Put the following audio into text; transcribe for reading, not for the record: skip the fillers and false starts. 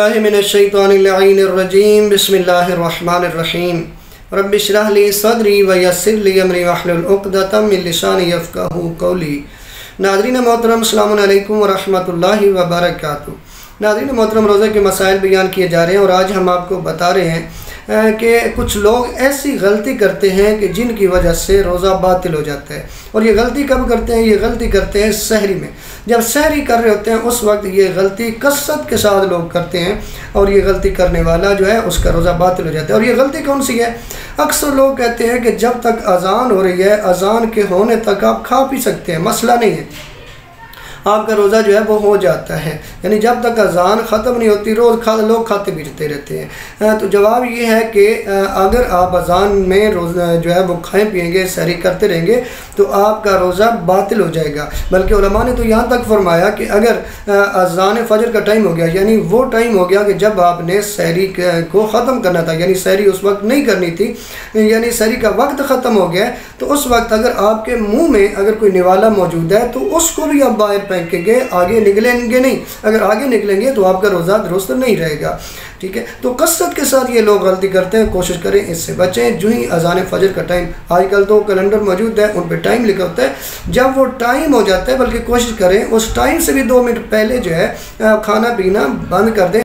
बिस्मिल्लाहिर्रहमानिर्रहीम बिस्मिल्लाहिर्रहमानिर्रहीम रब्बि इश्रह ली सदरी व यस्सिर ली अमरी वहलुल उक़दतम मिन लिसानी यफ़क़हू क़ौली। नाज़रीन मोहतरम, अस्सलामु अलैकुम व रहमतुल्लाहि व बरकातुहू। नाज़रीन मोहतरम, रोज़े के मसाइल बयान किए जा रहे हैं और आज हम आपको बता रहे हैं कि कुछ लोग ऐसी गलती करते हैं कि जिनकी वजह से रोज़ा बातिल हो जाता है। और ये गलती कब करते हैं? ये गलती करते हैं सहरी में। जब सहरी कर रहे होते हैं उस वक्त ये गलती कसरत के साथ लोग करते हैं और ये गलती करने वाला जो है उसका रोज़ा बातिल हो जाता है। और ये गलती कौन सी है? अक्सर लोग कहते हैं कि जब तक अजान हो रही है, अजान के होने तक आप खा पी सकते हैं, मसला नहीं है, आपका रोज़ा जो है वो हो जाता है। यानी जब तक अजान ख़त्म नहीं होती लोग खाते पीते रहते हैं। तो जवाब ये है कि अगर आप अजान में रोज़ा जो है वो खाएँ पिएंगे, सहरी करते रहेंगे तो आपका रोज़ा बातिल हो जाएगा। बल्कि उलमा ने तो यहाँ तक फरमाया कि अगर अजान फजर का टाइम हो गया, यानी वो टाइम हो गया कि जब आपने सहरी को ख़त्म करना था, यानी सहरी उस वक्त नहीं करनी थी, यानी सहरी का वक्त ख़त्म हो गया, तो उस वक्त अगर आपके मुँह में अगर कोई निवाला मौजूद है तो उसको भी आप बाहर फेंकेंगे, आगे निकलेंगे नहीं। अगर आगे निकलेंगे तो आपका रोज़ा दुरुस्त नहीं रहेगा। ठीक है, तो कसरत के साथ ये लोग गलती करते हैं, कोशिश करें इससे बचें। जो ही अजान फजर का टाइम, आजकल तो कैलेंडर मौजूद है, उन पर टाइम लिखा होता है, जब वो टाइम हो जाता है, बल्कि कोशिश करें उस टाइम से भी 2 मिनट पहले जो है खाना पीना बंद कर दें।